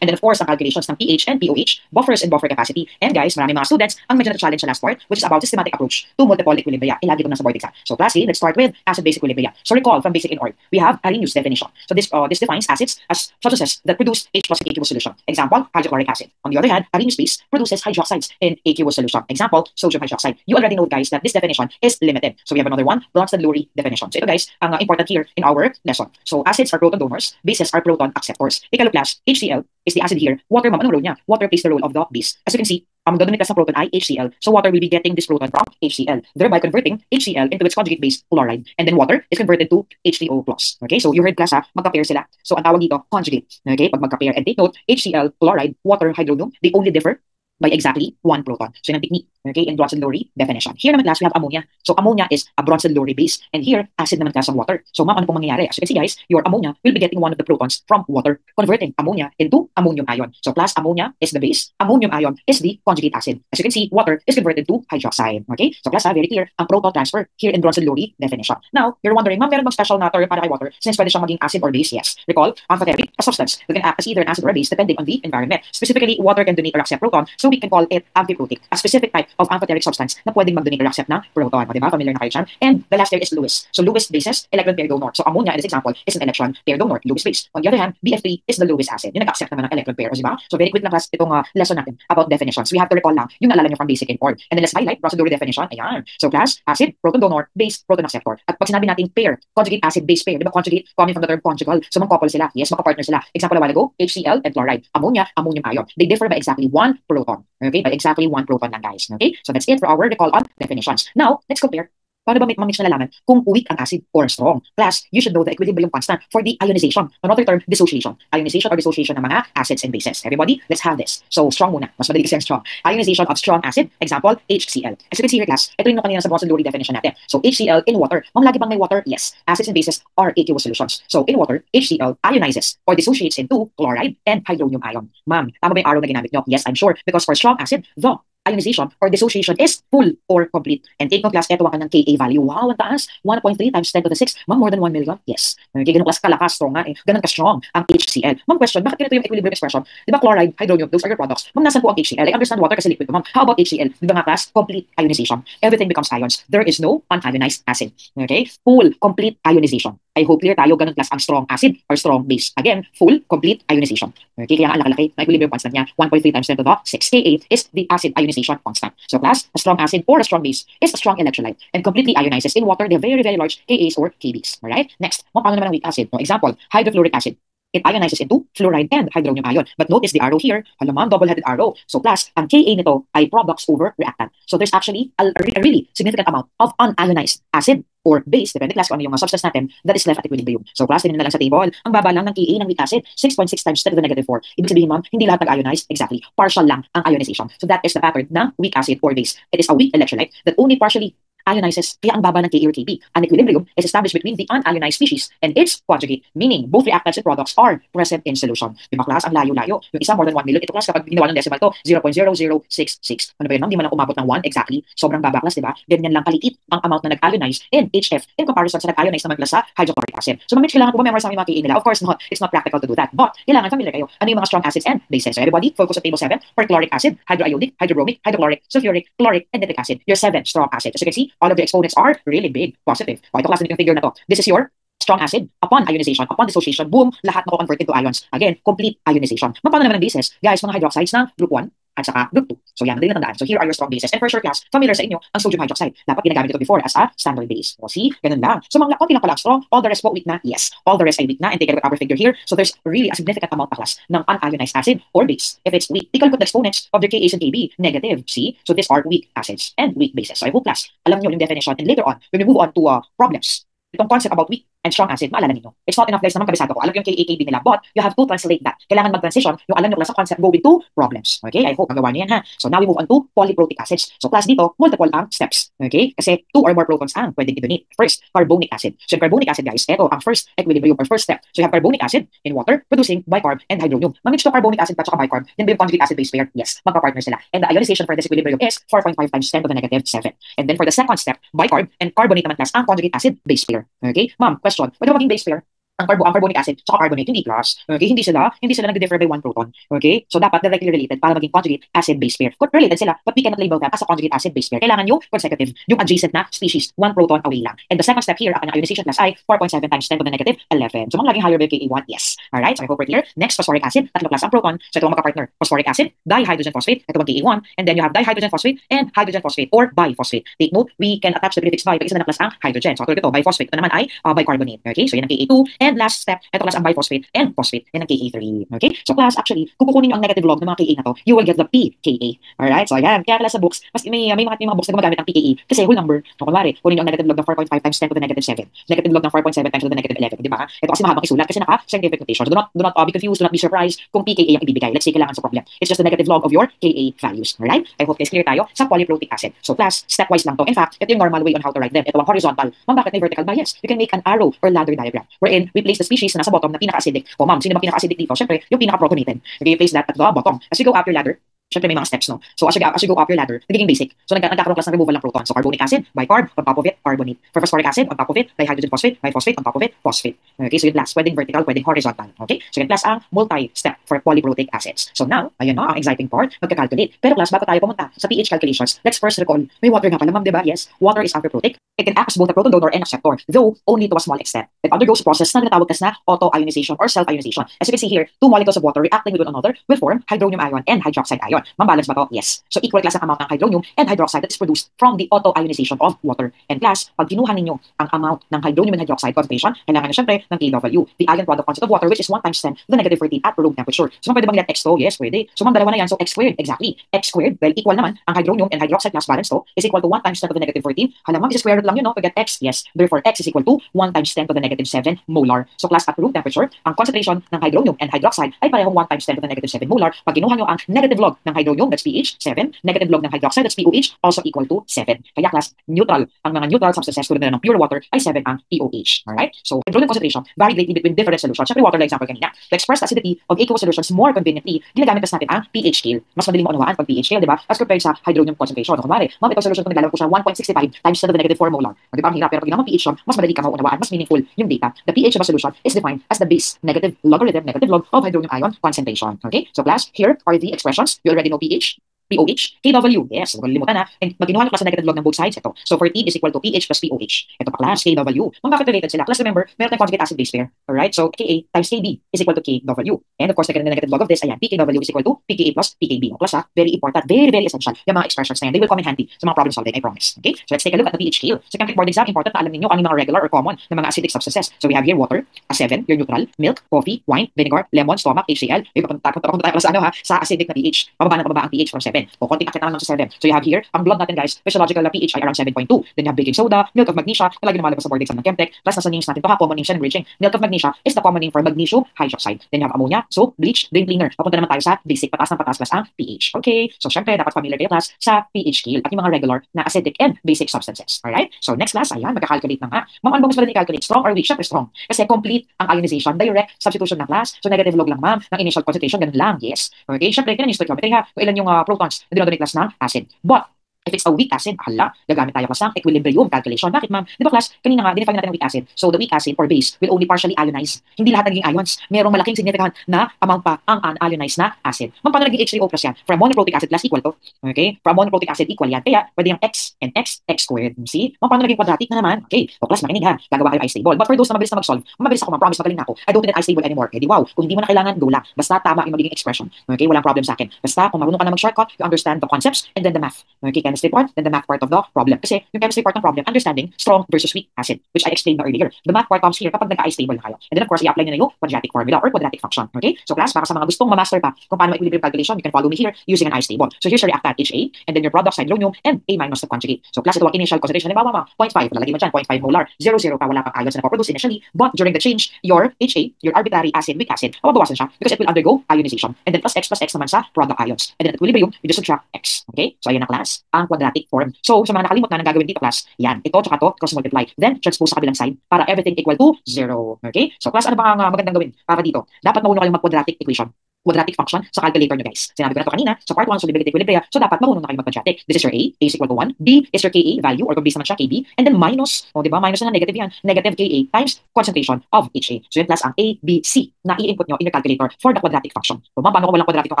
And then of course, ang calculations ng pH and pOH, buffers and buffer capacity. And guys, marami mga students ang medyo na-challenge sa last part, which is about systematic approach to multiple equilibria. Ilagi ko na sa board exam. So class A, let's start with acid-base equilibria. So recall from basic in org, we have Arrhenius definition. So this defines acids as substances that produce H plus in aqueous solution. Example, hydrochloric acid. On the other hand, Arrhenius base produces hydroxides in aqueous solution. Example, sodium hydroxide. You already know guys that this definition is limited. So we have another one, Bronsted-Lowry definition. So ito guys, ang important here in our lesson. So acids are proton donors, bases are proton acceptors. Ikalo class, HCl is the acid here. Water, ma'am, anong role niya? Water plays the role of the base. As you can see, ang gagawin ng proton ay HCl. So water will be getting this proton from HCl, thereby converting HCl into its conjugate base, chloride. And then water is converted to H2O+. Okay, so you heard class ha, magka-pair sila. So ang tawag dito, conjugate. Okay, pag magka-pair. And take note, HCl, chloride, water, hydronium, they only differ by exactly one proton. So yun ang technique, okay, in Bronsted-Lowry definition. Here naman class, we have ammonia. So ammonia is a Bronsted-Lowry base. And here, acid naman class of water. So ma'am, ano pong mangyayari? As you can see guys, your ammonia will be getting one of the protons from water, converting ammonia into ammonium ion. So class, ammonia is the base, ammonium ion is the conjugate acid. As you can see, water is converted to hydroxide. Okay, so class, very clear ang proton transfer here in Bronsted-Lowry definition. Now, you're wondering, ma'am, meron bang special na term para kay water since pwede siyang maging acid or base? Yes. Recall, amphoteric, a substance that can act as either an acid or a base depending on the environment. Specifically, water can donate or accept proton, so we can call it amphiprotic, a specific type of amphoteric substance na pwedeng mag-donate or accept ng proton. O, diba? Familiar na kayo dyan? And the last there is Lewis. So Lewis bases, electron pair donor. So ammonia in this example is an electron pair donor, Lewis base. On the other hand, BF3 is the Lewis acid. Yung nag-accept naman ng electron pair. O, diba? So very quick na class itong lesson natin about definitions. We have to recall lang yung naalala nyo from basic in org. And then let's highlight Bronsted-Lowry definition. Ayan. So class, acid, proton donor, base, proton acceptor. At pag sinabi natin pair, conjugate acid, base pair, diba conjugate coming from the term conjugal. So mag-couple sila. Yes, magka-partner sila. Example a while ago, HCl and chloride. Ammonia, ammonium ion. They differ by exactly one proton. Okay, by exactly one proton lang guys. Okay, so that's it for our recall on definitions. Now, let's compare. Paano ba mamix na nalaman kung weak ang acid or strong? Class, you should know the equilibrium constant for the ionization. Another term, dissociation. Ionization or dissociation ng mga acids and bases. Everybody, let's have this. So, strong muna. Mas madali kasi ang strong. Ionization of strong acid. Example, HCl. As you can see here, class, ito yung kanina sa Bronsted-Lowry definition natin. So, HCl in water. Ma'am, lagi bang may water? Yes. Acids and bases are aqueous solutions. So, in water, HCl ionizes or dissociates into chloride and hydronium ion. Ma'am, tama ba yung arrow na ginamit nyo? Yes, I'm sure. Because for strong acid, the ionization or dissociation is full or complete. And take note class, ito ang kanyang Ka value. Wow, ang taas. 1.3 times 10 to the 6. Ma'am, more than 1 million? Yes. Okay, ganun class kalakas, strong nga eh. Ganun ka-strong ang HCl. Ma'am, question, bakit ganito yung equilibrium expression? Di ba chloride, hydronium, those are your products. Ma'am, nasan po ang HCl? I understand water kasi liquid. Ma'am, how about HCl? Di ba nga class, complete ionization. Everything becomes ions. There is no unionized acid. Okay? Full, complete ionization. I hope clear tayo, ganun class ang strong acid or strong base. Again, full, complete ionization. Okay, kaya ang laki-laki na equilibrium constant niya, 1.3 times 10 to the 6. Ka is the acid ionization constant. So class, a strong acid or a strong base is a strong electrolyte and completely ionizes in water the very, very large Kas or Kbs. Alright? Next, paano naman ang weak acid? No, example, hydrofluoric acid. It ionizes into fluoride and hydronium ion. But notice the arrow here, halaman, double-headed arrow. So class, ang Ka nito ay products over reactant. So there's actually a really significant amount of unionized acid or base, depende class kung ano yung substance natin that is left at equilibrium. So class, tingnan na lang sa table. Ang baba lang ng Ka ng weak acid, 6.6 times 10 to the negative 4. Ibig sabihin ma'am, hindi lahat nag-ionize. Exactly. Partial lang ang ionization. So that is the pattern ng weak acid or base. It is a weak electrolyte that only partially ionizes, kaya ang baba ng Ka or Kb. An equilibrium is established between the unionized species and its conjugate, meaning both reactants and products are present in solution. Diba class, ang layo-layo. Yung isa more than 1 million. Ito class, kapag ginawa ng decimal to, 0.0066. Ano ba yun? Hindi man lang umabot ng 1 exactly. Sobrang baba class, diba? Ganyan lang kaliit ang amount na nag-ionize in HF in comparison sa nag-ionize naman class sa hydrochloric acid. So mamit, kailangan po ba memorize ang mga Ka nila? Of course not. It's not practical to do that. But kailangan familiar kayo. Ano yung mga strong acids and bases? So everybody, focus on table 7. Perchloric acid, hydroiodic, hydrobromic, hydrochloric, sulfuric, chloric, and nitric acid. Your 7 strong acids. As you can see, all of the exponents are really big, positive. O, ito class yung figure na to. This is your strong acid. Upon ionization, upon dissociation, boom, lahat mako-convert into ions. Again, complete ionization. Paano naman ang bases? Guys, mga hydroxides ng group 1 at saka group 2. So yan, madali na tandaan. So here are your strong bases. And for sure class, familiar sa inyo ang sodium hydroxide. Dapat ginagamit ito before as a standard base. O see, ganun lang. So mga konti lang pala strong, all the rest po weak na? Yes. All the rest ay weak na. And take a look at our figure here. So there's really a significant amount pa class ng unionized acid or base. If it's weak, take a look at the exponents of their Kas and Kb. Negative. See? So these are weak acids and weak bases. So I hope class, alam nyo yung definition. And later on, when we move on to problems, itong concept about weak and strong acid, maalala niyo. It's not enough guys naman kabisado ko. Alam yung KAKB nila, but you have to translate that. Kailangan mag-transition yung alam nyo class sa concept going to problems. Okay? I hope magawa niyo yan ha. So now we move on to polyprotic acids. So class dito, multiple ang steps. Okay? Kasi 2 or more protons ang pwedeng i-donate. First, carbonic acid. So yung carbonic acid guys, ito ang first equilibrium or first step. So you have carbonic acid in water producing bicarb and hydronium. Mamit to carbonic acid at saka bicarb. Then ba yung conjugate acid base pair? Yes. Magka-partner sila. And the ionization for this equilibrium is 4.5 times 10 to the negative 7. And then for the second step, bicarb and carbonate naman class ang conjugate acid base pair. Okay? Ma'am, question. Pwede ba maging base pair? ang carbonic acid sa carbonate, hindi class. Okay, hindi sila nagdi-differ by one proton. Okay? So dapat directly related para maging conjugate acid-base pair. Related sila, but we cannot label them as a conjugate acid-base pair. Kailangan yung consecutive, yung adjacent na species, one proton away lang. And the second step here, ang kanyang ionization class ay 4.7 times 10 to the negative 11. So laging higher by Ka1, yes. Alright, so I hope we're clear. Next, phosphoric acid, tatlo class ang proton. So ito ang magka-partner. Phosphoric acid, dihydrogen phosphate, ito ang Ka1, and then you have dihydrogen phosphate and hydrogen phosphate or biphosphate. Take note, we can attach the prefix bi pag isa na class ang hydrogen. So tulad ito, biphosphate. Ito naman ay bicarbonate. Okay, so yan ang Ka2. And last step, ito class ang biphosphate and phosphate. Yan ang Ka3. Okay, so class, actually, kung kukunin nyo ang negative log ng mga Ka na to, you will get the pKa. Alright, so ayan, kaya class sa books, mas may mga books na gumagamit ng pKa kasi whole number. So kunwari, kunin nyo ang negative log ng 4.5 times 10 to the negative 7. Negative log ng 4.7 times to the negative 11. Di ba? Ito kasi mahabang isulat kasi naka-scientific notation. So do not be confused, do not be surprised kung pKa ang ibibigay. Let's say kailangan sa problem. It's just the negative log of your Ka values. Alright? I hope guys clear tayo sa polyprotic acid. So class, stepwise lang to. In fact, ito yung normal way on how to write them. Ito ang horizontal. Ma'am, bakit may vertical ba? Yes. You can make an arrow or ladder diagram wherein we place the species na nasa bottom na pinaka-acidic. O ma'am, sino ba pinaka-acidic dito? Siyempre, yung pinaka-protonated. Okay, you place that at the bottom. As you go up your ladder, syempre may mga steps, no? So as you go up your ladder, nagiging basic. So nagkakaroon class ng removal ng proton. So carbonic acid, bicarb, on top of it, carbonate. For phosphoric acid, on top of it, dihydrogen phosphate, biphosphate, on top of it, phosphate. Okay, so yung class, pwedeng vertical, pwedeng horizontal. Okay, so yung class ang multi-step for polyprotic acids. So now, ayun no, ang exciting part, magka-calculate. Pero class, bago tayo pumunta sa pH calculations, let's first recall, may water nga pala, ma'am, diba? Yes, water is amphiprotic. It can act as both a proton donor and acceptor, though only to a small extent. It undergoes a process na tinatawag na auto-ionization or self-ionization. As you can see here, two molecules of water reacting with one another will form hydronium ion and hydroxide ion. Mambalance ba to? Yes. So equal class ang amount ng hydronium and hydroxide that is produced from the auto-ionization of water. And class, pag kinuha ninyo ang amount ng hydronium and hydroxide concentration, kailangan nyo syempre ng Kw, the ion product constant of water, which is 1 times 10 to the negative 14 at room temperature. So ma'am, pwede bang let x to? Yes, pwede. So ma'am, dalawa na yan. So x squared, exactly. X squared, well, equal naman, ang hydronium and hydroxide class balance to is equal to 1 times 10 to the negative 14. Hala ma'am, is square root lang yun, no? To get x, yes. Therefore, x is equal to 1 times 10 to the negative 7 molar. So class, at room temperature, ang concentration ng hydronium and hydroxide ay parehong 1 times 10 to the negative 7 molar. Pag kinuha nyo ang negative log ng hydronium, that's pH, 7. Negative log ng hydroxide, that's POH, also equal to 7. Kaya class, neutral. Ang mga neutral substances tulad na ng pure water ay 7 ang POH. Alright? So, hydronium concentration vary greatly between different solutions. Siyempre, water like example kanina. To express the acidity of aqueous solutions more conveniently, ginagamit kasi natin ang pH scale. Mas madaling maunawaan pag pH scale, di ba? As compared sa hydronium concentration. So, kumari, ma'am, itong solution ko naglalaro ko siya 1.65 times 10 to the negative 4 molar. Di ba? Ang hirap. Pero pag ginamang pH yun, mas madali ka maunawaan, mas meaningful yung data. The pH of a solution is defined as the base negative logarithm, negative log of hydronium ion concentration. Okay? So, class, here are the expressions. You already know pH. POH, KW, yes, huwag kalimutan na. And pag kinuha nyo class na negative log ng both sides, ito. So for T is equal to pH plus POH. Ito pa class, KW. Kung bakit related sila? Class, remember, meron tayong conjugate acid base pair. Alright, so Ka times Kb is equal to KW. And of course, the negative log of this, ayan, PKW is equal to pKa plus pKb. Class, very important, very, very essential. Yung mga expressions na yan, they will come in handy sa mga problem solving, I promise. Okay, so let's take a look at the pH scale. So chemical board exam, important na alam niyo ang mga regular or common na mga acidic substances. So we have here water, A7, your neutral, milk, coffee, wine, vinegar, lemon, stomach, HCl. Papunta tayo sa ano ha, sa acidic na pH. Pababa ang pH from 7. O konting akit naman sa 7. So you have here, ang blood natin guys, physiological na pH ay around 7.2. Then you have baking soda, milk of magnesia, na lagi lumalabas sa board exam ng Chemtech. Plus nasa names natin, ito ha, common names yan enriching. Milk of magnesia is the common name for magnesium hydroxide. Then you have ammonia, soap, bleach, drain cleaner. Papunta naman tayo sa basic, pataas ng pataas plus ang pH. Okay, so syempre, dapat familiar kayo class sa pH scale at yung mga regular na acidic and basic substances. Alright? So next class, ayan, magka-calculate na nga. Ma'am, ano ba mas madali i-calculate? Strong or weak? Syempre strong. Kasi complete ang ionization, direct substitution ng class. So negative log lang ma'am, ng initial concentration, ganun lang, yes. Okay, syempre, kailan yung stoichiometry ha? Kung ilan yung protons na dinodonate class ng acid. But, if it's a weak acid, hala, gagamit tayo class ng equilibrium calculation. Bakit ma'am? Di ba class, kanina nga, dinefine natin ang weak acid. So the weak acid or base will only partially ionize. Hindi lahat naging ions. Merong malaking significant na amount pa ang unionized na acid. Ma'am, paano naging H3O plus yan? For a monoprotic acid plus equal to. Okay? For a monoprotic acid equal yan. Kaya, pwede yung X and X squared. See? Ma'am, paano naging quadratic na naman? Okay. O class, makinig ha. Gagawa kayo I-stable. But for those na mabilis na mag-solve, mabilis ako, promise, magaling na ako. I don't need an I-stable anymore. Eh di wow. Kung hindi mo na kailangan, go lang. Basta tama yung magiging expression. Okay? Walang problem sa akin. Basta kung marunong ka na mag-shortcut, you understand the concepts and then the math. Okay? Chemistry part, then the math part of the problem. Kasi yung chemistry part ng problem, understanding strong versus weak acid, which I explained na earlier. The math part comes here kapag nagka-I-stable na kayo. And then of course, i-apply nyo na yung quadratic formula or quadratic function. Okay? So class, para sa mga gustong ma-master pa kung paano ma-equilibrium calculation, you can follow me here using an I-stable. So here's your reactant HA, and then your product hydronium, and A minus the conjugate. So class, ito ang initial concentration. Halimbawa, 0.5. Lalagay mo dyan, 0.5 molar. 0, 0 pa, wala pang ions na napoproduce initially. But during the change, your HA, your arbitrary acid, weak acid, mababawasan siya because it will undergo ionization. And then plus X naman sa product ions. And then at equilibrium, you just subtract X. Okay? So ayan na class, ang quadratic form. So sa mga nakalimot na gagawin dito class, yan, ito tsaka to, cross multiply. Then, transpose sa kabilang side para everything equal to 0. Okay? So class, ano ba ang magandang gawin para dito? Dapat marunong kayong mag-quadratic equation. quadratic function sa calculator nyo, guys. Sinabi ko na to kanina, sa part 1, solubility equilibria, so dapat marunong na kayo mag-quadratic. This is your A is equal to 1, B is your Ka value, or kung base naman siya, Kb, and then minus, o diba, minus na negative yan, negative Ka times concentration of HA. So yun plus ang A, B, C na i-input nyo in your calculator for the quadratic function. So ma'am, paano ko walang quadratic yung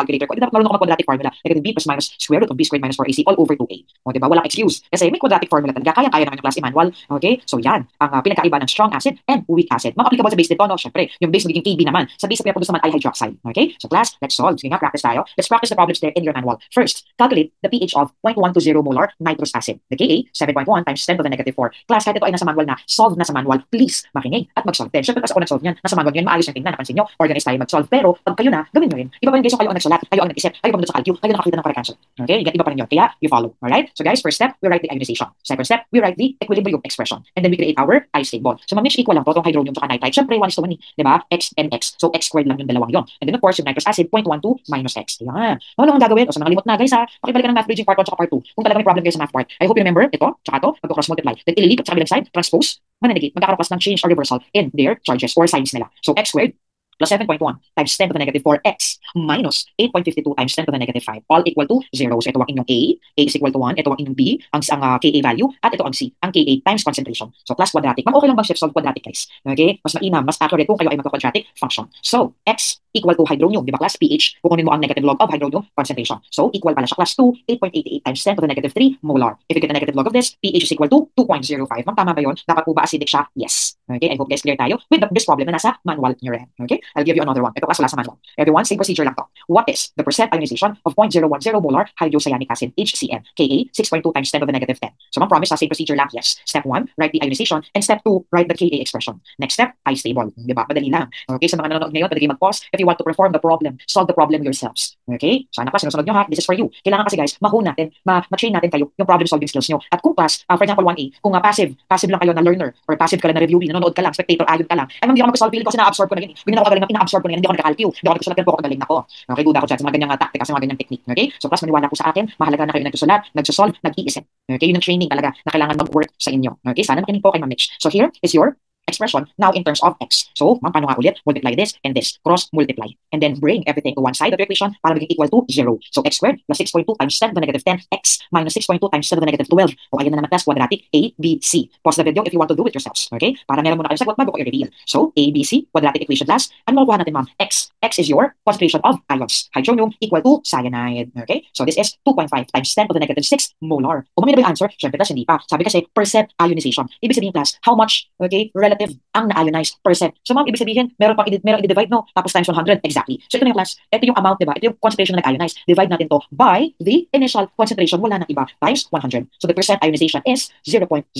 calculator ko? Hindi dapat marunong ko mag-quadratic formula. Negative B plus minus square root of B squared minus 4AC all over 2A. O diba, walang excuse. Kasi may quadratic formula talaga, kaya naman yung class Emmanuel. Okay? So yan, ang pinagkaiba ng strong acid and weak acid. Mga applicable sa base dito, no? Syempre, yung base magiging Kb naman. Sa base na pinaproduce naman ay hydroxide. Okay? So class, let's solve. Sige nga, practice tayo. Let's practice the problems there in your manual. First, calculate the pH of 0.120 molar nitrous acid. The Ka, 7.1 times 10 to the negative 4. Class, kahit ito ay nasa manual na, solve na sa manual, please, makinig at mag-solve din. Syempre, kasi ako nag-solve niyan. Nasa manual niyan, maayos yung tingnan, napansin nyo, organize tayo mag-solve. Pero, pag kayo na, gawin nyo rin. Iba pa rin guys, so kayo ang nagsulat, kayo ang nag-isip, kayo pumunta sa calcul, kayo nakakita ng correct answer. Okay? Iba pa rin yun. Kaya, you follow. Alright? So guys, first step, we write the ionization. Second step, we write the equilibrium expression. And then we create our I-stable. So, mamish equal lang to, itong hydronium sa nitrite. Syempre, 1 is to 1 eh. Diba? X and X. So, X squared lang yung dalawang yun. And then, of course, yung nitrous acid, 0.12 minus X. Yan. Ano ang gagawin? O sa mga limot na, guys ha, pakibalikan ng math bridging part 1 at part 2. Kung talaga may problem kayo sa math part. I hope you remember, ito, tsaka to, mag-cross multiply. Then, ililipat sa kabilang side, transpose, mananegate, magkakaroon ng change or reversal in their charges or signs nila. So, X squared plus 7.1 times 10 to the negative 4x minus 8.52 times 10 to the negative 5 all equal to 0. So ito ang inyong A is equal to 1, ito ang inyong B, ang Ka value, at ito ang C, ang Ka times concentration. So plus quadratic. Ma'am, okay lang bang solve quadratic, guys? Okay? Mas mainam, mas accurate kung kayo ay magka-quadratic function. So X equal to hydronium, di ba class pH? Kukunin mo ang negative log of hydronium concentration. So equal pala siya class 2, 8.88 times 10 to the negative 3 molar. If you get the negative log of this, pH is equal to 2.05. Ma'am, tama ba yun? Dapat po ba acidic siya? Yes. Okay? I hope guys clear tayo with this problem na nasa manual nyo rin. Okay? I'll give you another one. Ito class wala sa manual. Everyone, same procedure lang to. What is the percent ionization of 0.010 molar hydrocyanic acid, HCl, Ka 6.2 times 10 to the negative 10? So ma'am, promise, same procedure lang. Yes. Step 1, write the ionization. And step 2, write the Ka expression. Next step, I-stable. Diba? Madali lang. Okay? Sa mga nanonood ngayon, pwede kayo mag-pause. If you want to perform the problem, solve the problem yourselves. Okay? Sana pa, sinusunod nyo ha. This is for you. Kailangan kasi guys, ma-hone natin, ma-train natin kayo yung problem solving skills nyo. At kung class, for example 1A, kung passive lang kayo na learner, or passive ka lang na reviewee, nanonood ka lang, spectator, ayon ka lang, ay hindi ako mag-solve, feeling ko kasi na-absorb ko na yun. Hindi na ako kagaling, ina-absorb ko na yun, hindi ako nagka-calculate, hindi ako nagsusulat, pero ako galing ako. Okay, duda ko dyan sa mga ganyang taktika, sa mga ganyang technique. Okay? So plus, maniwala po sa akin, mahalaga na kayo nagsusulat, nagsusolve, nag-iisip. Okay? Yun ang training talaga na kailangan mag-work sa inyo. Okay? Sana makinig po kay Ma'am Mitch. So here is your expression now in terms of x. So, ma'am, paano nga ulit? Multiply this and this. Cross multiply. And then bring everything to one side of your equation para maging equal to 0. So, x squared plus 6.2 times 10 to the negative 10, x minus 6.2 times 10 to the negative 12. O, ayan na naman, class, quadratic A, B, C. Pause the video if you want to do it yourselves. Okay? Para meron muna kayo sagot bago ko i-reveal. So, A, B, C, quadratic equation class. Ano makukuha natin, ma'am? X. X is your concentration of ions. Hydronium equal to cyanide. Okay? So, this is 2.5 times 10 to the negative 6 molar. O, mamaya na ba yung answer? Siyempre, class, hindi pa. Sabi kasi, percent ionization. Ibig sabihin, class, how much, okay, relative ang na-ionize percent. So ma'am, ibig sabihin, meron i-divide, no? Tapos times 100, exactly. So ito na yung class, ito yung amount, diba? Ito yung concentration na nag-ionize. Divide natin to by the initial concentration, wala nang iba, times 100. So the percent ionization is 0.025%.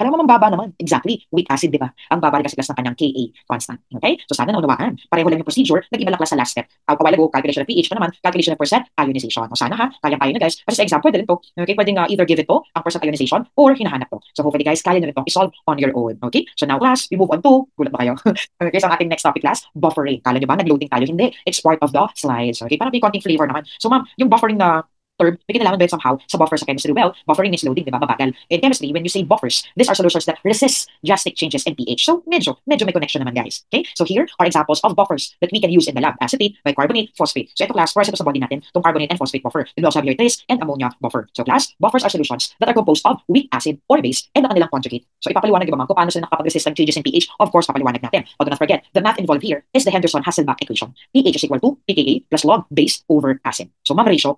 Alam mo, baba naman. Exactly. Weak acid, diba? Ang baba rin kasi class ng kanyang Ka constant. Okay? So sana naunawaan. Pareho lang yung procedure, nag-iba lang class sa last step. A while ago, calculation of pH pa naman, calculation of percent ionization. O sana ha, kaya-kaya na guys. Kasi sa exam, pwede rin to. Okay? Pwedeng either give it to, ang percent ionization, or hinahanap to. So hopefully guys, kaya nyo rin to i-solve on your own. Okay? So now class, we move on to, gulat ba kayo? Okay, so ang ating next topic class, buffering. Kala nyo ba, nag-loading tayo? Hindi. It's part of the slides. Okay, para may konting flavor naman. So ma'am, yung buffering na term, may kinalaman ba somehow sa buffer sa chemistry? Well, buffering is loading, di ba? Mabagal. In chemistry, when you say buffers, these are solutions that resist drastic changes in pH. So, medyo may connection naman, guys. Okay? So, here are examples of buffers that we can use in the lab. Acetate, bicarbonate, phosphate. So, ito class, for ito sa body natin, itong carbonate and phosphate buffer. Then we also have your trace and ammonia buffer. So, class, buffers are solutions that are composed of weak acid or base and ang kanilang conjugate. So, ipapaliwanag ba ma'am kung paano sila nakapag-resist ng changes in pH? Of course, papaliwanag natin. But do not forget, the math involved here is the Henderson-Hasselbalch equation. pH is equal to pKa plus log base over acid. So, ma'am, ratio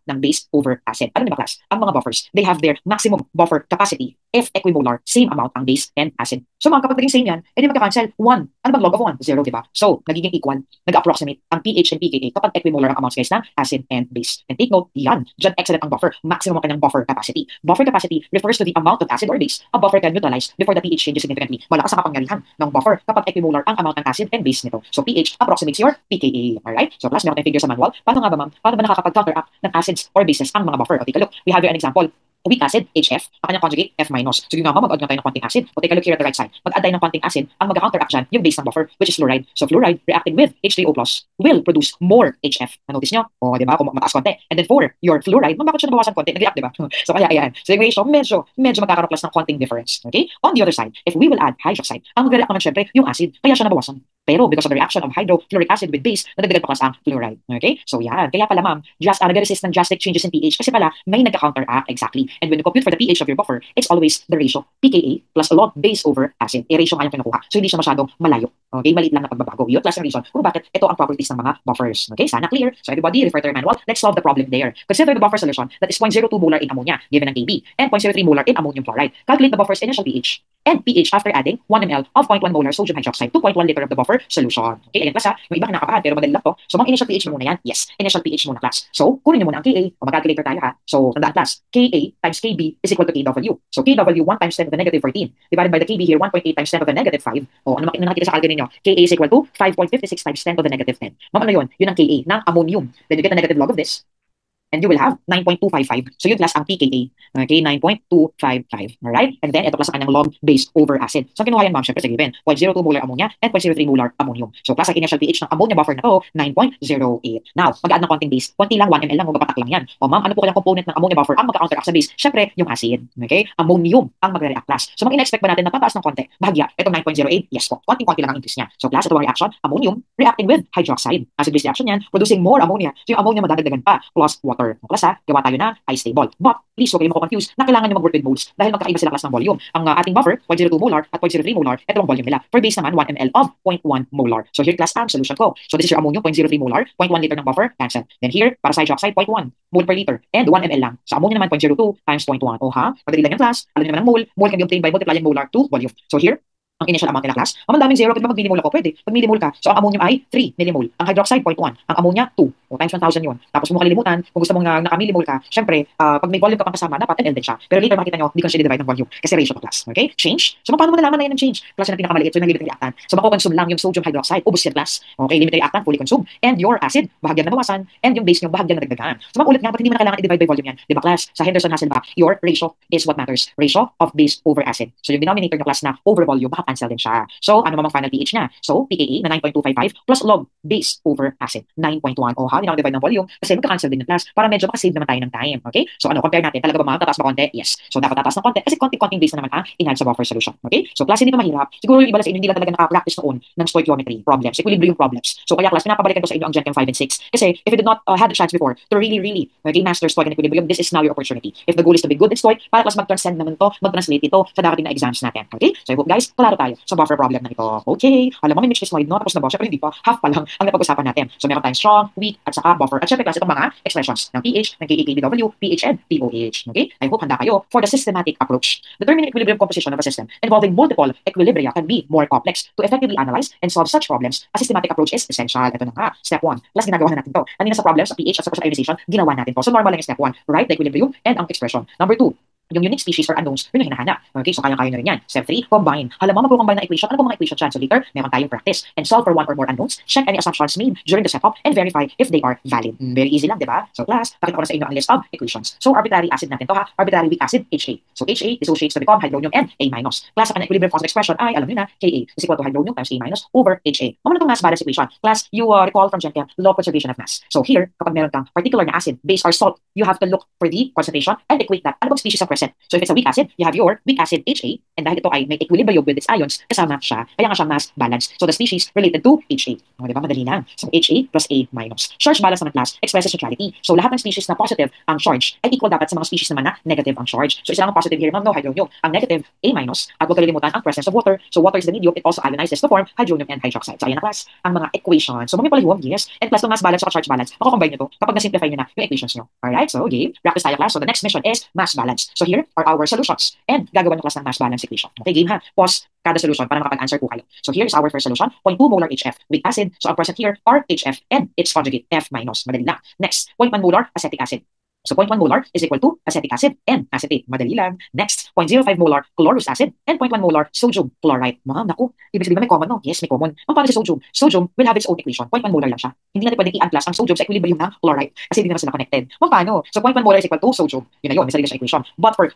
ng base over acid. Ano ba class? Ang mga buffers, they have their maximum buffer capacity if equimolar, same amount ang base and acid. So mga kapag naging same yan, edi magka-cancel 1. Ano bang log of 1? 0, diba? So, nagiging equal, nag-approximate ang pH and pKa kapag equimolar ang amounts guys ng acid and base. And take note, yan, dyan excellent ang buffer, maximum ang kanyang buffer capacity. Buffer capacity refers to the amount of acid or base a buffer can utilize before the pH changes significantly. Malakas ang kapangyarihan ng buffer kapag equimolar ang amount ng acid and base nito. So pH approximates your pKa. Alright? So class, meron tayong figure sa manual. Paano nga ba ma'am? Paano ba nakakapag-counteract ng acids or bases ang mga buffer? O, take a look. We have here an example. Weak acid, HF, ang kanyang conjugate, F-. So yung nga mag-add nga tayo ng konting acid. O take a look here at the right side. Mag-add tayo ng konting acid, ang mag-counteract dyan, yung base ng buffer, which is fluoride. So fluoride reacting with H3O+, will produce more HF. Na-notice nyo? O, di ba? Kung mataas konti. And then for your fluoride, bakit siya nabawasan konti? Nag-react, di ba? So kaya, ayan. So yung ratio, medyo magkakaroon plus ng konting difference. Okay? On the other side, if we will add hydroxide, ang mag-react naman syempre, yung acid, kaya siya nabawasan. Pero because of the reaction of hydrofluoric acid with base, nadagdagan pa class ang fluoride. Okay? So yan. Kaya pala ma'am, nag-resist ng drastic changes in pH kasi pala may nagka-counteract exactly. And when you compute for the pH of your buffer, it's always the ratio pKa plus log base over acid. Ratio nga yung kinukuha. So hindi siya masyadong malayo. Okay? Maliit lang na pagbabago. Yun class ng reason kung bakit ito ang properties ng mga buffers. Okay? Sana clear. So everybody, refer to your manual. Let's solve the problem there. Consider the buffer solution that is 0.02 molar in ammonia given ang Kb and 0.03 molar in ammonium chloride. Calculate the buffer's initial pH and pH after adding 1 ml of 0.1 molar sodium hydroxide to 0.1 liter of the buffer solution. Okay, ayan class ha. Yung iba kinakabahan pero madali lang to. So mga initial pH mo muna yan. Yes, initial pH muna class. So kunin nyo muna ang Ka o mag-calculator tayo ha. So tandaan class, Ka times Kb is equal to Kw. So Kw 1 times 10 to the negative 14 divided by the Kb here 1.8 times 10 to the negative 5. O ano nakikita sa calculator ninyo? Ka is equal to 5.56 times 10 to the negative 10. Ma'am ano yun? Yun ang Ka ng ammonium. Then you get the negative log of this. And you will have 9.255. So yun class ang pKa. Okay, 9.255. Alright? And then, ito class ang kanyang log base over acid. So, ang kinuha yan, ma'am, syempre sa given. 0.02 molar ammonia and 0.03 molar ammonium. So, class ang initial pH ng ammonia buffer na to, 9.08. Now, mag-add ng konting base. Konti lang, 1 ml lang, magpapatak lang yan. O ma'am, ano po kanyang component ng ammonia buffer ang magka-counteract sa base? Syempre, yung acid. Okay? Ammonium ang magre-react class. So, mag-in-expect ba natin na tataas ng konti? Bahagya, itong 9.08, yes po. Konting-konti lang ang increase niya. So, class, ito ang reaction, ammonium reacting with hydroxide. Acid-base reaction yan, producing more ammonia. So, yung ammonia madadagdagan pa plus water. Class ha, gawa tayo na ay stable. But, please huwag kayo mako-confuse na kailangan nyo mag-work with moles dahil magkakaiba sila class ng volume. Ang ating buffer, 0.02 molar at 0.03 molar, ito ang volume nila. For base naman, 1 ml of 0.1 molar. So here class ang solution ko. So this is your ammonium, 0.03 molar, 0.1 liter ng buffer, cancel. Then here, para sa hydroxide, 0.1 mole per liter and 1 ml lang. Sa ammonia naman, 0.02 times 0.1. O ha? Madali lang yung class. Alam niyo naman ang mole. Mole can be obtained by multiplying molar to volume. So here, ang initial amount nila class. Ang daming zero, pwede ba mag-millimole ako? Pwede. Pag millimole ka, so ang ammonium ay 3 millimole. Ang hydroxide, 0.1. Ang ammonia, 2. O times 1,000 yun. Tapos mo kalilimutan, kung gusto mong naka-millimole ka, syempre, pag may volume ka pang kasama, dapat ml din siya. Pero later makita nyo, hindi ko siya divide ng volume. Kasi ratio to class. Okay? Change. So paano mo nalaman na yan ng change? Class yun ang pinakamaliit. So yung limited reactant. So mako-consume lang yung sodium hydroxide. Ubus yan class. Okay? Limited reactant, fully consumed. And your acid, bahagyan na bawasan. And yung base nyo, bahagyan na dagdagan. So makulit nga, ba't hindi mo na kailangan i-divide by volume yan? Di ba class? Sa Henderson-Hasselbalch, your ratio is what matters. Ratio of base over acid. So yung denominator nyo class na over volume, baka cancel din siya. So, ano mamang final pH niya? So, pKa na 9.255 plus log base over acid, 9.1. O ha, divide ng volume kasi magka-cancel din yung class para medyo makasave naman tayo ng time. Okay? So, ano, compare natin. Talaga ba mga tataas ba konti? Yes. So, dapat tataas ng konti kasi konting-konting base na naman ang in-add sa buffer solution. Okay? So, class hindi ito mahirap. Siguro yung iba sa inyo hindi lang talaga naka-practice noon ng stoichiometry problems, equilibrium problems. So, kaya class, pinapabalikan ko sa inyo ang Gen Chem 5 and 6 kasi if you did not had the chance before to really, okay, master stoic and equilibrium, this is now your opportunity. If the goal is to be good in stoic, para class mag-transcend naman to, mag-translate ito sa darating na exams natin. Okay? So, I hope guys, klaro tayo sa buffer problem na ito. Okay? Alam mo, may Mitch slide, no? Tapos na ba? Siyempre hindi pa. Half pa lang ang napag-usapan natin. So, meron tayong strong, weak, at saka buffer. At syempre, klase itong mga expressions ng pH, ng KKBW, pH, and POH. Okay? I hope handa kayo for the systematic approach. Determining equilibrium composition of a system involving multiple equilibria can be more complex. To effectively analyze and solve such problems, a systematic approach is essential. Ito na nga. Step 1. Plus, ginagawa na natin to. Kanina sa problems, sa pH at sa ionization, ginawa natin to. So, normal lang yung step 1. Write the equilibrium and ang expression. Number 2. Yung unique species or unknowns, yun yung hinahanap. Okay, so kaya-kaya na rin yan. Step 3, combine. Alam mo, mag-combine ng equation. Ano po mga equation dyan? So later, meron tayong practice. And solve for one or more unknowns. Check any assumptions made during the setup and verify if they are valid. Very easy lang, di ba? So class, pakita ko na sa inyo ang list of equations. So arbitrary acid natin to ha. Arbitrary weak acid, HA. So HA dissociates to become hydronium and A-. Class, ang equilibrium constant expression ay, alam nyo na, Ka is equal to hydronium times A- over HA. Ano na itong mass balance equation? Class, you recall from Gen Chem, law of conservation of mass. So here, kapag meron kang particular na acid, base or salt, you have to look for the concentration and equate that. Ano bang species ang present? So if it's a weak acid, you have your weak acid HA, and dahil ito ay may equilibrium with its ions, kasama siya, kaya nga siya mass balance. So the species related to HA. O, diba? Madali lang. So HA plus A-. Charge balance naman class expresses neutrality. So lahat ng species na positive ang charge ay equal dapat sa mga species naman na negative ang charge. So isa lang ang positive here, ma'am, no hydronium. Ang negative, A-. At huwag kalilimutan ang presence of water. So water is the medium, it also ionizes to form hydronium and hydroxide. So ayan na class, ang mga equations. So magpapalihom, yes. And plus, itong mass balance at charge balance, makakombine nyo to kapag na-simplify nyo na yung equations nyo. Alright, so game. Practice tayo class. So the next mission is mass balance. So here are our solutions. And gagawa ng class ng mass balance equation. Okay, game ha. Pause kada solution para makapag-answer po kayo. So here is our first solution. 0.2 molar HF with acid. So ang present here are HF and its conjugate F-. Madali lang. Next, 0.1 molar acetic acid. So 0.1 molar is equal to acetic acid and acetate. Madali lang. Next, 0.05 molar chlorous acid and 0.1 molar sodium chloride. Ma'am, naku, ibig sabihin may common, no? Yes, may common. Ang paano si sodium? Sodium will have its own equation. 0.1 molar lang siya. Hindi natin pwedeng i-add plus ang sodium sa equilibrium ng chloride kasi hindi naman sila connected. Ma'am, paano? So 0.1 molar is equal to sodium. Yun na yun, may sarili siya equation. But for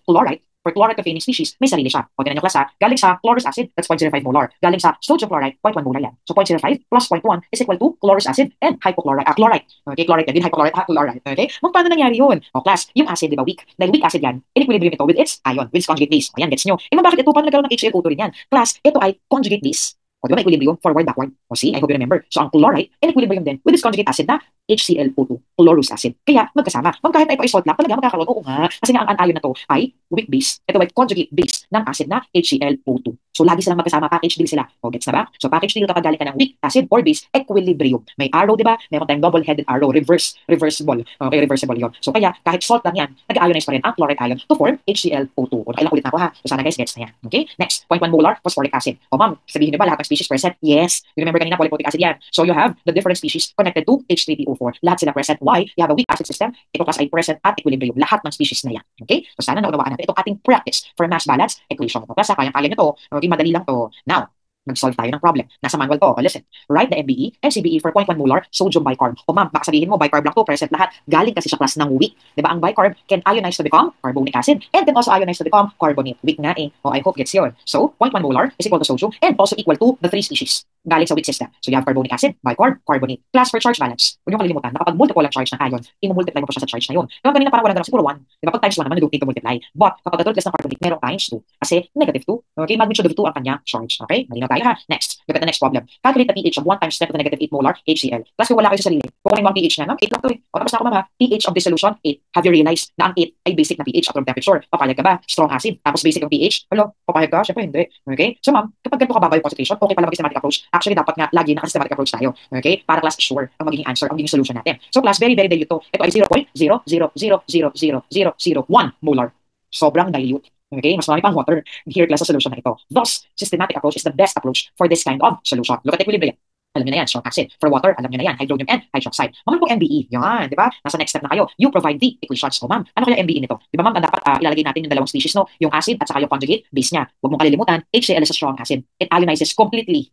chloride-containing species, may sarili siya. O, tinan nyo class ha, galing sa chlorous acid, that's 0.05 molar. Galing sa sodium chloride, 0.1 molar yan. So 0.05 plus 0.1 is equal to chlorous acid and hypochlorite. Chloride. Okay, chloride yan, din hypochlorite, chloride. Okay? Ma'am, paano nangyari yun? O, class, yung acid, di ba, weak? Dahil weak acid yan, in equilibrium ito with its ion, with its conjugate base. Ayan, gets nyo. Eh, ma'am, bakit ito? Paano nagkaroon ng HCl2 rin yan? Class, ito ay conjugate base O, di ba may equilibrium? Forward, backward. O, see, I hope you remember. So, ang chloride, in equilibrium din with its conjugate acid na HClO2, chlorous acid. Kaya, magkasama. Ma'am, kahit na ito ay salt lang, talaga magkakaroon. Oo nga. Kasi nga, ang anion na to ay weak base. Ito ay conjugate base ng acid na HClO2. So, lagi silang magkasama. Package deal sila. O, gets na ba? So, package deal kapag galing ka ng weak acid or base, equilibrium. May arrow, di ba? Meron tayong double-headed arrow. Reversible. Okay, reversible yon. So, kaya, kahit salt lang yan, nag-ionize pa rin ang chloride ion to form HClO2. O, nakailang ulit na ako ha. So, sana guys, gets na yan. Okay? Next, 0.1 molar phosphoric acid. O, ma'am, sabihin niyo ba lahat ng species present? Yes. You remember kanina, polyphosphoric acid yan. So, you have the different species connected to H3PO4. Lahat sila present. Why? You have a weak acid system. Ito class ay present at equilibrium. Lahat ng species na yan. Okay? So, sana naunawaan natin itong ating practice for mass balance equation. Ito class, kayang-kaya nyo to. Okay, madali lang to. Now, nag-solve tayo ng problem. Nasa manual to. Listen. Write the MBE and CBE for 0.1 molar sodium bicarb. O ma'am, baka sabihin mo, bicarb lang to, present lahat. Galing kasi sa class ng weak. Diba? Ang bicarb can ionize to become carbonic acid and can also ionize to become carbonate. Weak nga eh. O, I hope gets yun. So, 0.1 molar is equal to sodium and also equal to the three species. Galing sa weak system. So, you have carbonic acid, bicarb, carbonate. Class for charge balance. Huwag niyong kalilimutan na kapag multiple ang charge ng ion, i-multiply mo pa siya sa charge na yun. Kaya kanina parang walang ganun, siguro 1. Diba? Pag times 1 naman, you don't need to multiply. But, kapag the third class ng carbonate, merong times 2. Kasi negative 2. Okay? Magnitude of 2 ang kanya charge. Okay? Malinaw tayo ha. Next. Look at the next problem. Calculate the pH of 1 times 10 to the negative 8 molar HCl. Plus kung wala kayo sa sarili, kukunin mo ang pH niya. Ma'am, 8 lang to eh. O tapos na ako ma'am ha. pH of this solution, 8. Have you realized na ang 8 ay basic na pH at room temperature? Papayag ka ba? Strong acid. Tapos basic yung pH. Hello? Papayag ka? Siyempre hindi. Okay? So ma'am, kapag ganito kababa yung concentration, okay pala mag-systematic approach. Actually, dapat nga lagi naka-systematic approach tayo. Okay? Para class sure ang magiging answer, ang magiging solution natin. So class, very, very dilute to. Ito ay 0.000000001 molar. Sobrang dilute. Okay, mas marami pang water here class sa solution na ito. Thus, systematic approach is the best approach for this kind of solution. Look at equilibrium. Alam niyo na yan, strong acid. For water, alam niyo na yan, hydronium and hydroxide. Ma'am, pong MBE, yan, di ba? Nasa next step na kayo. You provide the equations. O ma'am, ano kaya MBE nito? Di ba ma'am, dapat ilalagay natin yung dalawang species, no? Yung acid at saka yung conjugate base niya. Huwag mong kalilimutan, HCl is a strong acid. It ionizes completely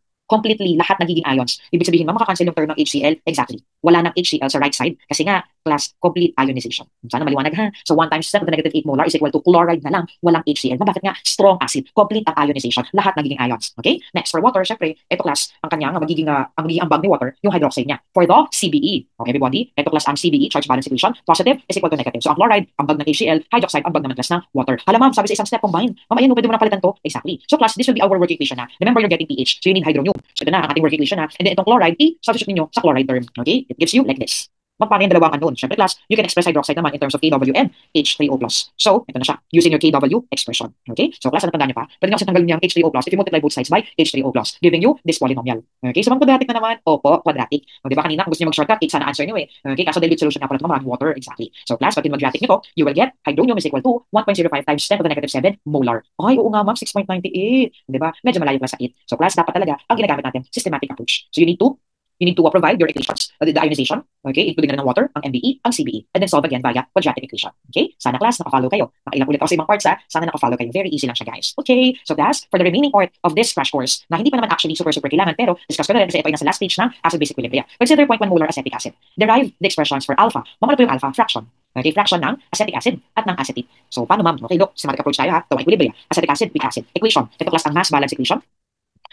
lahat nagiging ions. Ibig sabihin, ma'am, makakancel yung term ng HCl. Exactly. Wala ng HCl sa right side kasi nga, class, complete ionization. Sana maliwanag ha. So 1 times 10 to the negative 8 molar is equal to chloride na lang, walang HCl. Bakit nga? Strong acid. Complete ang ionization. Lahat nagiging ions. Okay? Next, for water, syempre, ito class, ang kanyang magiging ambag ni water, yung hydroxide niya. For the CBE. Okay, everybody? Ito class, ang CBE, charge balance equation, positive is equal to negative. So ang chloride, ambag ng HCl, hydroxide, ambag naman class ng water. Hala ma'am, sabi sa isang step combine. Ma'am, ayan, pwede mo na palitan to. Exactly. So class, this will be our work equation na. Remember, you're getting pH. So you need hydronium. So ito na, ang ating work equation na. And then itong chloride, i-substitute niyo sa chloride term. Okay? It gives you like this. Magpaano yung dalawang unknown? Siyempre class, you can express hydroxide naman in terms of Kw and H3O+. So, ito na siya, using your Kw expression. Okay? So class, ano tandaan niyo pa? Pwede nga kasi tanggalin niyo ang H3O+, if you multiply both sides by H3O+, giving you this polynomial. Okay? So, quadratic na naman? Opo, quadratic. O, di ba kanina, kung gusto niyo mag-shortcut, 8 sana answer niyo eh. Okay? Kaso dilute solution na pala ito naman, water, exactly. So class, pag mag-gratic niyo to, you will get hydronium is equal to 1.05 times 10 to the negative 7 molar. Ay, oo nga ma'am, 6.98. Di ba? Medyo malayo class sa 8. So class, dapat talaga, ang ginagamit natin, systematic approach. So you need to provide your equations, the ionization, okay, including na ng water, ang MBE, ang CBE, and then solve again via quadratic equation. Okay? Sana class, nakafollow kayo. Nakailang ulit ako sa ibang parts ha. Sana nakafollow kayo. Very easy lang siya guys. Okay? So class, for the remaining part of this crash course, na hindi pa naman actually super kailangan, pero discuss ko na rin kasi ito ay nasa last stage ng acid-base equilibrium. Consider 0.1 molar acetic acid. Derive the expressions for alpha. Ma'am, ano po yung alpha? Fraction. Okay, fraction ng acetic acid at ng acetate. So, paano ma'am? Okay, look, systematic approach tayo ha. Ito ang equilibrium. Acetic acid, weak acid. Equation. Ito class ang mass balance equation.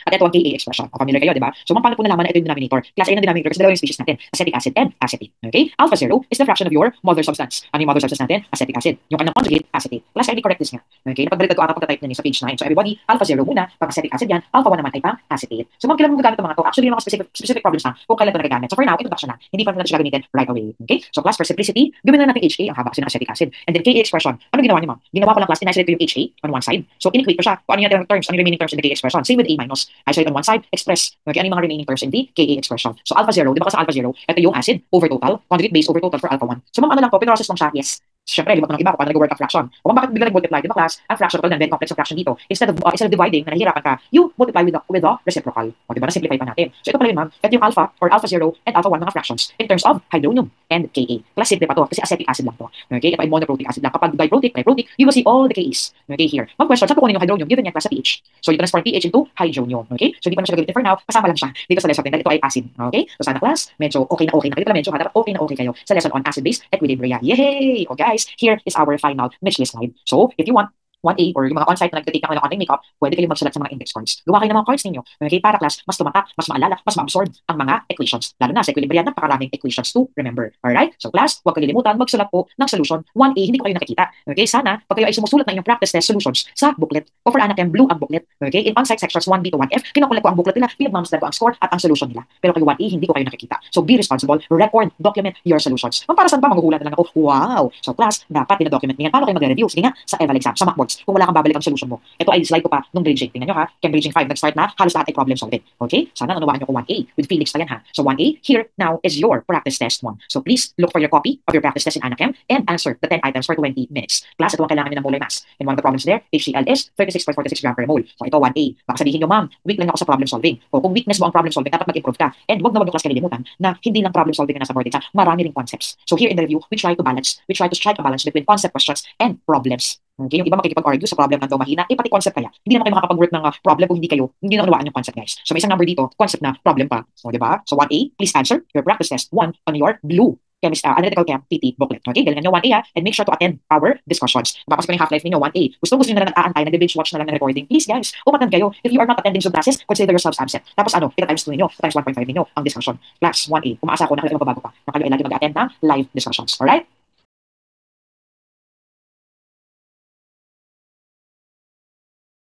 At ito ang Ka expression. O familiar kayo, di ba? So, paano po nalaman na ito yung denominator? Class A ng denominator kasi dalawa yung species natin. Acetic acid and acetate. Okay? Alpha 0 is the fraction of your mother substance. Ano yung mother substance natin? Acetic acid. Yung kanyang conjugate, acetate. Class, I correct this nga. Okay? Napagbalita ko ata pagka-type na sa page 9. So, everybody, alpha 0 muna, pang acetic acid yan. Alpha 1 naman ay pang acetate. So, kailan mo gagamit ang mga to? Actually, yung mga specific problems lang kung kailan ito nagagamit. So, for now, introduction na. Hindi pa natin siya gagamitin right away. Okay? So, class, for simplicity, gawin na natin HA, ang haba kasi ng acetic acid. And then Ka expression. Ano ginawa niyo, ma'am? Ginawa ko lang class, in-isolate ko yung HA on one side. So, in-equate ko siya. Kung ano yung terms, ano yung remaining terms in the Ka expression. Same with A minus. Isolate on one side, express. Okay, ano yung mga remaining terms in the Ka expression. So alpha 0, di ba kasi alpha 0, ito yung acid over total, conjugate base over total for alpha 1. So ma'am, ano lang to, pinrocess lang siya, yes. Siyempre, libat ko ng iba kung paano nag-work ang fraction. O bakit bigla nag-multiply, di ba class? Ang fraction total very complex ang fraction dito. Instead of dividing, na nahihirapan ka, you multiply with the reciprocal. O di ba, na-simplify pa natin. So ito pala yun ma'am, ito yung alpha or alpha 0 and alpha 1 mga fractions in terms of hydronium and Ka. Class simple pa to kasi acetic acid lang to. Okay, ito ay monoprotic acid lang. Kapag diprotic, you will see all the Kas. Okay, here. Ma'am, question, saan kukunin yung hydronium given yan class sa pH? So you transform pH into hydronium. Okay? So hindi pa na siya gagamitin for now, kasama lang siya dito sa lesson natin dahil ito ay acid. Okay? So sana class, medyo okay na kayo. Medyo dapat okay na kayo sa lesson on acid-base equilibria. Yay! O guys, here is our final Mitchley slide. So if you want 1A or yung mga on-site na nagtitake ng online makeup, pwede kayong magsulat sa mga index cards. Gawa kayo ng mga cards ninyo. Okay, para class, mas tumatak, mas maalala, mas ma-absorb ang mga equations. Lalo na sa equilibrium, napakaraming equations to remember. Alright? So class, huwag kalilimutan magsulat po ng solution 1A, hindi ko kayo nakikita. Okay, sana pag kayo ay sumusulat ng inyong practice test solutions sa booklet o for Anachem, blue ang booklet. Okay, in on-site sections 1B to 1F, kinukulat ko ang booklet nila, pinagmamasdan ko ang score at ang solution nila. Pero kayo 1A, hindi ko kayo nakikita. So be responsible, record, document your solutions. Para saan pa, maghuhula na lang ako. Wow! So class, dapat dinadocument niyan. Paano kayo magre-review? Sige nga, sa eval exam, sa mockboards, kung wala kang babalik ang solution mo. Ito ay slide ko pa nung grade 8. Tingnan nyo ha, Chem Grade 5, nag-start na, halos lahat ay problem solving. Okay? Sana nanunawaan nyo ko 1A. With Felix pa yan ha. So 1A, here now is your practice test 1. So please look for your copy of your practice test in Anachem and answer the 10 items for 20 minutes. Class, ito ang kailangan nyo ng molar mass. And one of the problems there, HCl is 36.46 gram per mole. So ito 1A. Baka sabihin nyo, ma'am, weak lang ako sa problem solving. O kung weakness mo ang problem solving, dapat mag-improve ka. And wag na wag yung class kalilimutan na hindi lang problem solving na nasa board exam, marami ring concepts. So here in the review, we try to strike a balance between concept questions and problems. Okay, yung iba makikipag-argue sa problem ng daw mahina, pati concept kaya. Hindi naman kayo makakapag-work ng problem kung hindi na unawaan yung concept, guys. So may isang number dito, concept na problem pa. So, di ba? So 1A, please answer your practice test 1 on your blue analytical chem PT booklet. Okay, galingan nyo 1A and make sure to attend our discussions. Mapapasok ko yung half-life ninyo 1A. Gusto nyo na lang nag-aantay, nag-binge watch na lang ng recording. Please guys, umattend kayo. If you are not attending Zoom classes, consider yourselves absent. Tapos kita times 2 ninyo, times 1.5 ninyo ang discussion. Class 1A. Umaasa ko na kayo magbabago pa. Na kayo ay lagi mag-attend ng live discussions. Alright?